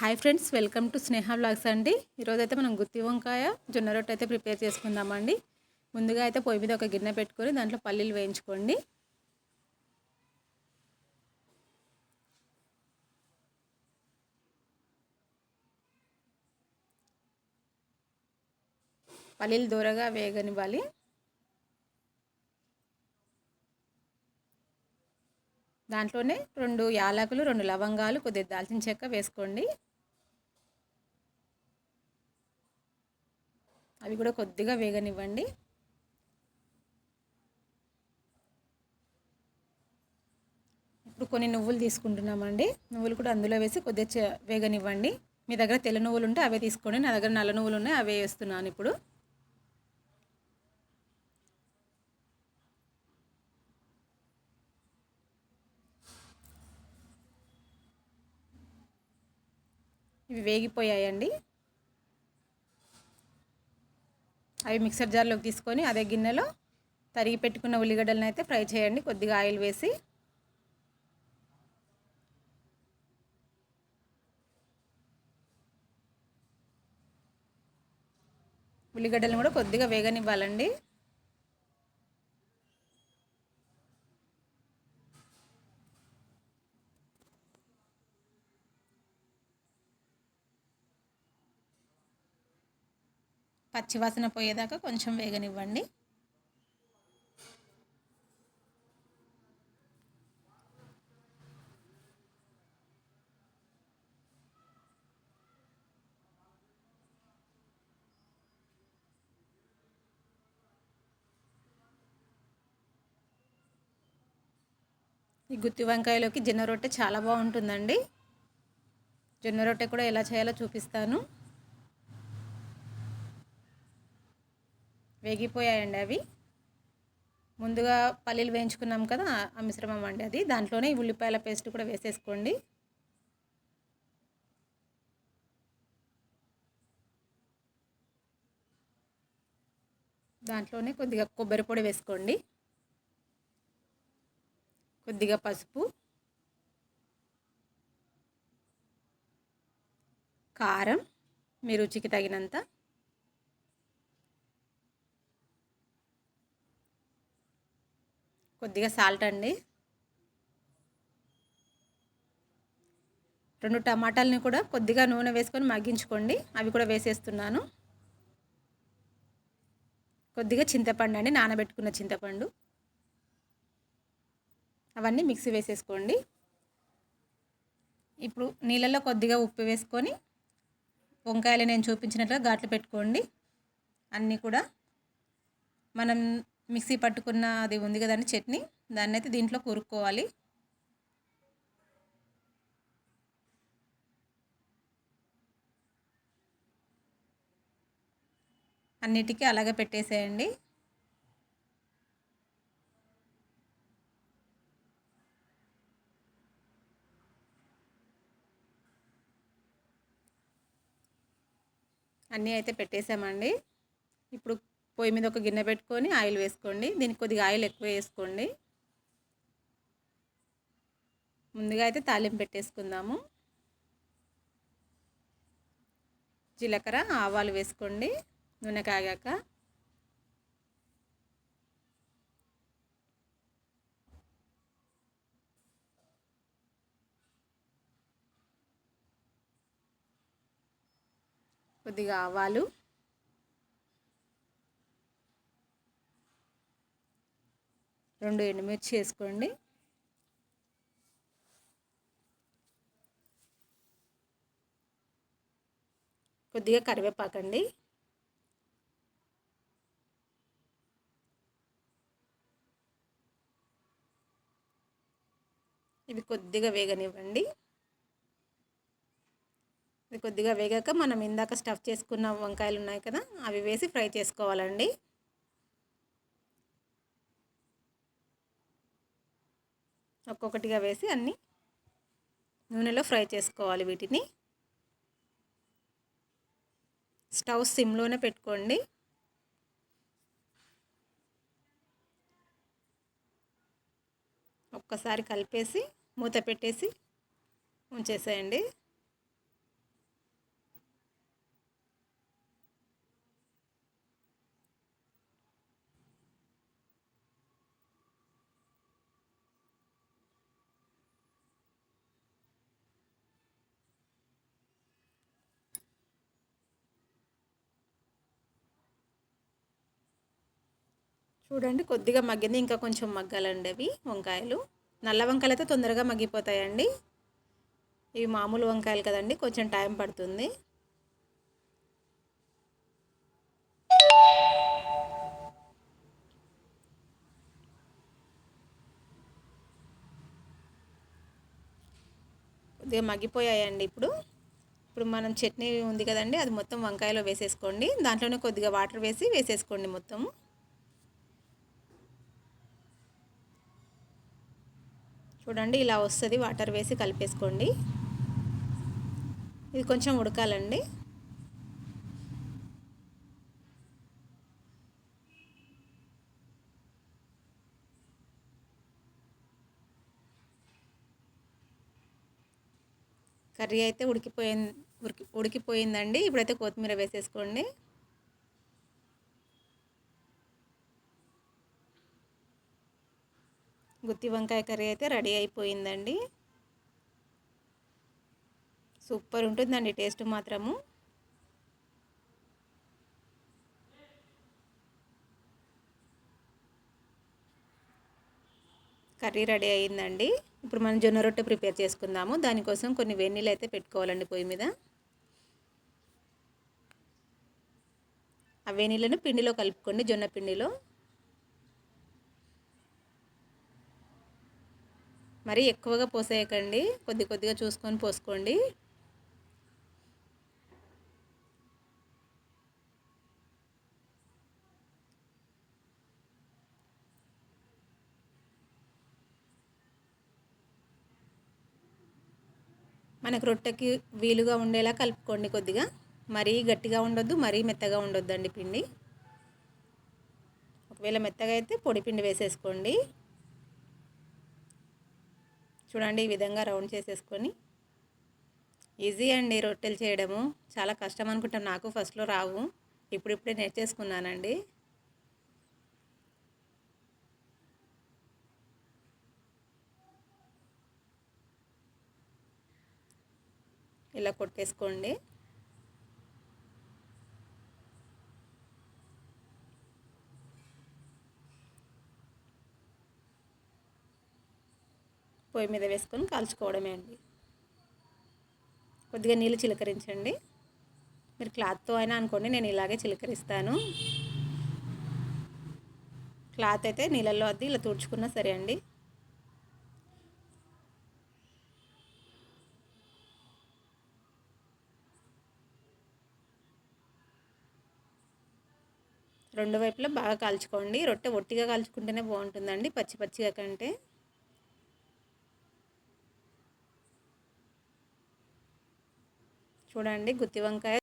Hi friends, welcome to Sneha vlogs అండి. ఈరోజైతే మనం గుత్తి వంకాయ జొన్న రొట్టె అయితే ప్రిపేర్ చేసుకుందామండి. ముందుగా అయితే పొయ్యి మీద ఒక గిన్నె పెట్టుకొని దాంట్లో పల్లీలు వేయించుకోండి. పల్లీలు దూరగా వేగనివ్వాలి. దాంట్లోనే 2 యాలకులు, 2 లవంగాలు, కొద్దిగా దాల్చిన చెక్క వేసుకోండి. అవి కూడా కొద్దిగా వేగనివ్వండి. ఇప్పుడు కొన్ని నువ్వులు తీసుకుంటున్నామండి. నువ్వులు కూడా అందులో వేసి కొద్దిగా వేగనివ్వండి. మీ దగ్గర తెల్ల నువ్వులు ఉంటే అవే తీసుకోండి. నా దగ్గర నల్ల నువ్వులు ఉన్నాయి, అవే వేస్తున్నాను ఇప్పుడు. ఇవి వేగిపోయాయండి. అవి మిక్సర్ జార్లోకి తీసుకొని అదే గిన్నెలో తరిగి పెట్టుకున్న ఉల్లిగడ్డలను అయితే ఫ్రై చేయండి, కొద్దిగా ఆయిల్ వేసి. ఉల్లిగడ్డలను కూడా కొద్దిగా వేగనివ్వాలండి. పచ్చివాసన పోయేదాకా కొంచెం వేగనివ్వండి. ఈ గుత్తి వంకాయలోకి జొన్న రొట్టె చాలా బాగుంటుందండి. జొన్న రొట్టె కూడా ఎలా చేయాలో చూపిస్తాను. వేగిపోయాయండి అవి. ముందుగా పల్లీలు వేయించుకున్నాం కదా, ఆ మిశ్రమం అండి అది. దాంట్లోనే ఉల్లిపాయల పేస్ట్ కూడా వేసేసుకోండి. దాంట్లోనే కొద్దిగా కొబ్బరి పొడి వేసుకోండి, కొద్దిగా పసుపు, కారం మీ రుచికి తగినంత, కొద్దిగా సాల్ట్ అండి. 2 టమాటాలని కూడా కొద్దిగా నూనె వేసుకొని మగ్గించుకోండి, అవి కూడా వేసేస్తున్నాను. కొద్దిగా చింతపండు అండి, నానబెట్టుకున్న చింతపండు. అవన్నీ మిక్సీ వేసేసుకోండి. ఇప్పుడు నీళ్ళల్లో కొద్దిగా ఉప్పు వేసుకొని వంకాయలు నేను చూపించినట్లుగా ఘాట్లు పెట్టుకోండి. అన్నీ కూడా మనం మిక్సీ పట్టుకున్న అది ఉంది కదండి చట్నీ, దాన్ని అయితే దీంట్లో కూరుక్కోవాలి. అన్నిటికీ అలాగే పెట్టేసేయండి. అన్నీ అయితే పెట్టేసామండి. ఇప్పుడు పొయ్యి మీద ఒక గిన్నె పెట్టుకొని ఆయిల్ వేసుకోండి. దీనికి కొద్దిగా ఆయిల్ ఎక్కువ వేసుకోండి. ముందుగా అయితే తాలింపు పెట్టేసుకుందాము. జీలకర్ర, ఆవాలు వేసుకోండి నూనె కాగాక. కొద్దిగా ఆవాలు, రెండు ఎండుమిర్చి వేసుకోండి. కొద్దిగా కరివేపాకండి. ఇవి కొద్దిగా వేగనివ్వండి. ఇది కొద్దిగా వేగాక మనం ఇందాక స్టఫ్ చేసుకున్న వంకాయలు ఉన్నాయి కదా, అవి వేసి ఫ్రై చేసుకోవాలండి. ఒక్కొక్కటిగా వేసి అన్నీ నూనెలో ఫ్రై చేసుకోవాలి వీటిని. స్టవ్ సిమ్లోనే పెట్టుకోండి. ఒక్కసారి కలిపేసి మూత పెట్టేసి ఉంచేసేయండి. చూడండి కొద్దిగా మగ్గింది, ఇంకా కొంచెం మగ్గాలండి అవి వంకాయలు. నల్ల వంకాయలు అయితే తొందరగా మగ్గిపోతాయండి. ఇవి మామూలు వంకాయలు కదండి, కొంచెం టైం పడుతుంది. కొద్దిగా మగ్గిపోయాయండి ఇప్పుడు మనం చట్నీ ఉంది కదండి, అది మొత్తం వంకాయలో వేసేసుకోండి. దాంట్లోనే కొద్దిగా వాటర్ వేసి వేసేసుకోండి మొత్తం. చూడండి ఇలా వస్తుంది, వాటర్ వేసి కలిపేసుకోండి. ఇది కొంచెం ఉడకాలండి. కర్రీ అయితే ఉడికిపోయిందండి. ఇప్పుడైతే కొత్తిమీర వేసేసుకోండి. గుత్తి వంకాయ కర్రీ అయితే రెడీ అయిపోయిందండి. సూపర్ ఉంటుందండి టేస్ట్ మాత్రము. కర్రీ రెడీ అయ్యిందండి. ఇప్పుడు మనం జొన్న రొట్టె ప్రిపేర్ చేసుకుందాము. దానికోసం కొన్ని వేడి నీళ్ళు అయితే పెట్టుకోవాలండి పొయ్యి మీద. ఆ వేడి నీళ్ళను పిండిలో కలుపుకోండి, జొన్న పిండిలో. మరీ ఎక్కువగా పోసేయకండి, కొద్ది కొద్దిగా చూసుకొని పోసుకోండి. మనకు రొట్టెకి వీలుగా ఉండేలా కలుపుకోండి కొద్దిగా. మరీ గట్టిగా ఉండొద్దు, మరీ మెత్తగా ఉండొద్దండి పిండి. ఒకవేళ మెత్తగా అయితే పొడి పిండి వేసేసుకోండి. చూడండి ఈ విధంగా రౌండ్ చేసేసుకొని. ఈజీ అండి రొట్టెలు చేయడము. చాలా కష్టం అనుకుంటాం, నాకు ఫస్ట్లో రావు, ఇప్పుడిప్పుడే నేర్చేసుకున్నానండి. ఇలా కొట్టేసుకోండి. పొయ్యి మీద వేసుకొని కాల్చుకోవడమే అండి. కొద్దిగా నీళ్ళు చిలకరించండి. మీరు క్లాత్తో అయినా అనుకోండి, నేను ఇలాగే చిలకరిస్తాను. క్లాత్ అయితే నీళ్ళల్లో అద్ది ఇలా తుడుచుకున్నా సరే అండి. రెండు వైపులా బాగా కాల్చుకోండి. రొట్టె ఒట్టిగా కాల్చుకుంటేనే బాగుంటుందండి, పచ్చి పచ్చిగా కంటే. చూడండి గుత్తి వంకాయ